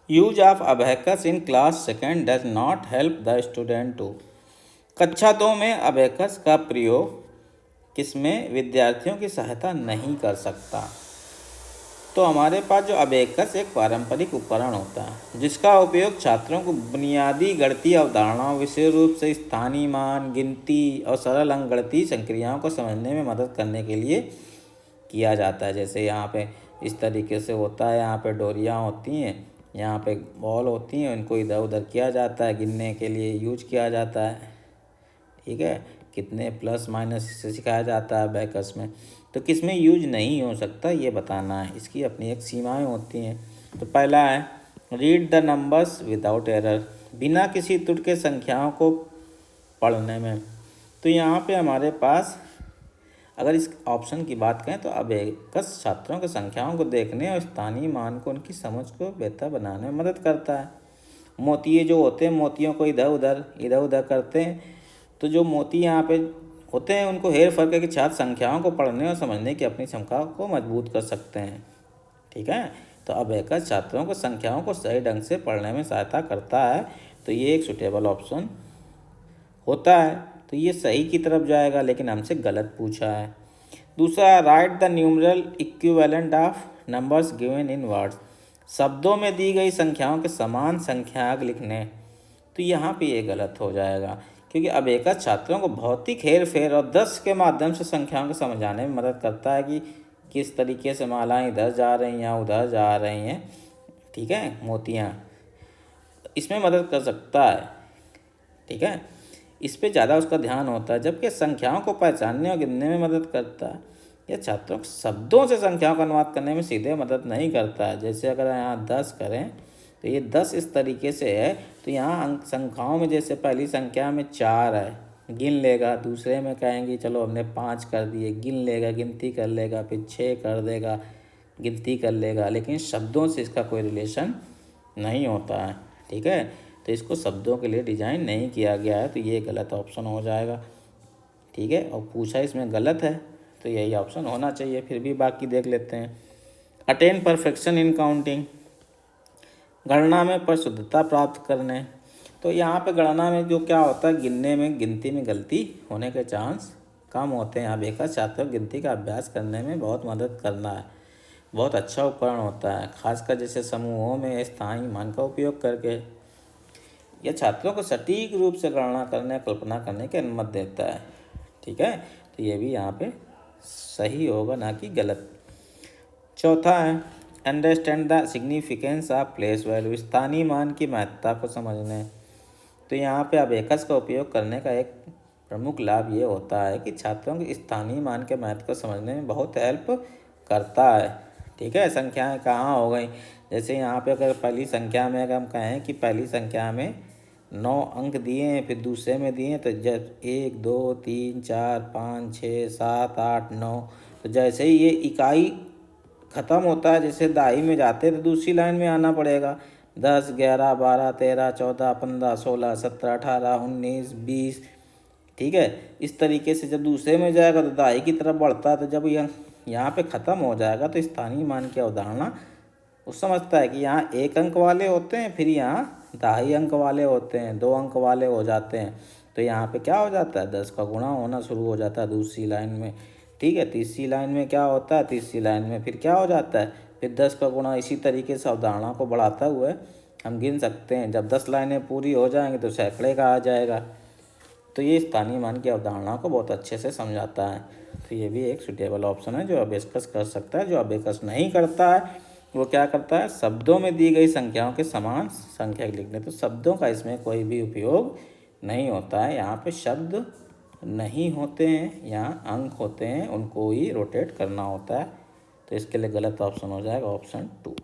Use of abacus in class second does not help the student to. कक्षा 2 में abacus का प्रयोग किसमें विद्यार्थियों की सहायता नहीं कर सकता। तो हमारे पास जो अबेकस एक पारंपरिक उपकरण होता है जिसका उपयोग छात्रों को बुनियादी गणितीय अवधारणाओं, विशेष रूप से स्थानीय मान, गिनती और सरल अंकगणितीय संक्रियाओं को समझने में मदद करने के लिए किया जाता है। जैसे यहाँ पे इस तरीके से होता है, यहाँ पे डोरियाँ होती हैं, यहाँ पे बॉल होती हैं, इनको इधर उधर किया जाता है, गिनने के लिए यूज किया जाता है। ठीक है, कितने प्लस माइनस से सिखाया जाता है अबेकस में। तो किस में यूज नहीं हो सकता ये बताना है, इसकी अपनी एक सीमाएं होती हैं। तो पहला है read the numbers without error, बिना किसी त्रुटि के संख्याओं को पढ़ने में। तो यहाँ पे हमारे पास अगर इस ऑप्शन की बात करें तो अबेकस छात्रों के संख्याओं को देखने और स्थानीय मान को उनकी समझ को बेहतर बनाने में मदद करता है। मोतिये जो होते हैं, मोतियों को इधर उधर करते हैं, तो जो मोती यहाँ पे होते हैं उनको हेर फेर करके छात्र संख्याओं को पढ़ने और समझने की अपनी क्षमता को मजबूत कर सकते हैं। ठीक है, तो अबेकस छात्रों को संख्याओं को सही ढंग से पढ़ने में सहायता करता है। तो ये एक सुटेबल ऑप्शन होता है, तो ये सही की तरफ जाएगा, लेकिन हमसे गलत पूछा है। दूसरा, right the numeral equivalent of numbers given in words, शब्दों में दी गई संख्याओं के समान संख्याक लिखने। तो यहाँ पे ये गलत हो जाएगा, क्योंकि अबेकस छात्रों को भौतिक हेर फेर और दृश्य के माध्यम से संख्याओं को समझाने में मदद करता है कि किस तरीके से मालाएं इधर जा रही हैं, उधर जा रही हैं। ठीक है, मोतियाँ इसमें मदद कर सकता है। ठीक है, इस पे ज़्यादा उसका ध्यान होता है, जबकि संख्याओं को पहचानने और गिनने में मदद करता है। यह छात्रों को शब्दों से संख्याओं का अनुवाद करने में सीधे मदद नहीं करता है। जैसे अगर यहाँ 10 करें तो ये 10 इस तरीके से है, तो यहाँ अंक संख्याओं में जैसे पहली संख्या में 4 है, गिन लेगा। दूसरे में कहेंगे चलो हमने 5 कर दिए, गिन लेगा, गिनती कर लेगा। फिर 6 कर देगा, गिनती कर लेगा। लेकिन शब्दों से इसका कोई रिलेशन नहीं होता है। ठीक है, तो इसको शब्दों के लिए डिज़ाइन नहीं किया गया है, तो ये गलत ऑप्शन हो जाएगा। ठीक है, और पूछा इसमें गलत है, तो यही ऑप्शन होना चाहिए। फिर भी बाकी देख लेते हैं। अटेन परफेक्शन इन काउंटिंग, गणना में परिशुद्धता प्राप्त करने। तो यहाँ पे गणना में जो क्या होता है, गिनने में, गिनती में गलती होने के चांस कम होते हैं। अबेकस छात्रों को गिनती का अभ्यास करने में बहुत मदद करना है, बहुत अच्छा उपकरण होता है, खासकर जैसे समूहों में स्थायी मान का उपयोग करके। यह छात्रों को सटीक रूप से गणना करने, कल्पना करने की अनुमति देता है। ठीक है, तो ये भी यहाँ पे सही होगा, ना कि गलत। चौथा है understand the significance of place value, स्थानीय मान की महत्ता को समझने। तो यहाँ पे अबेकस का उपयोग करने का एक प्रमुख लाभ ये होता है कि छात्रों को स्थानीय मान के महत्व को समझने में बहुत हेल्प करता है। ठीक है, संख्याएं कहाँ हो गई, जैसे यहाँ पे अगर पहली संख्या में अगर हम कहें कि पहली संख्या में 9 अंक दिए हैं, फिर दूसरे में दिए हैं, तो जब 1 2 3 4 5 6 7 8 9, तो जैसे ही ये इकाई ख़त्म होता है, जैसे दाई में जाते हैं, तो दूसरी लाइन में आना पड़ेगा। 10 11 12 13 14 15 16 17 18 19 20। ठीक है, इस तरीके से जब दूसरे में जाएगा तो दाई की तरफ बढ़ता है। तो जब यहाँ पे ख़त्म हो जाएगा तो स्थानीय मान की अवधारणा वो समझता है कि यहाँ 1 अंक वाले होते हैं, फिर यहाँ 2.5 अंक वाले होते हैं, 2 अंक वाले हो जाते हैं। तो यहाँ पे क्या हो जाता है, 10 का गुणा होना शुरू हो जाता है दूसरी लाइन में। ठीक है, तीसरी लाइन में क्या होता है, तीसरी लाइन में फिर क्या हो जाता है, फिर 10 का गुणा। इसी तरीके से अवधारणा को बढ़ाता हुआ हम गिन सकते हैं। जब 10 लाइनें पूरी हो जाएंगी तो सैकड़े का आ जाएगा। तो ये स्थानीय मान की अवधारणा को बहुत अच्छे से समझाता है। तो ये भी एक सुटेबल ऑप्शन है जो अबेकस कर सकता है। जो अबेकस नहीं करता है वो क्या करता है, शब्दों में दी गई संख्याओं के समान संख्या लिखने। तो शब्दों का इसमें कोई भी उपयोग नहीं होता है। यहाँ पे शब्द नहीं होते हैं, यहाँ अंक होते हैं, उनको ही रोटेट करना होता है। तो इसके लिए गलत ऑप्शन हो जाएगा ऑप्शन 2।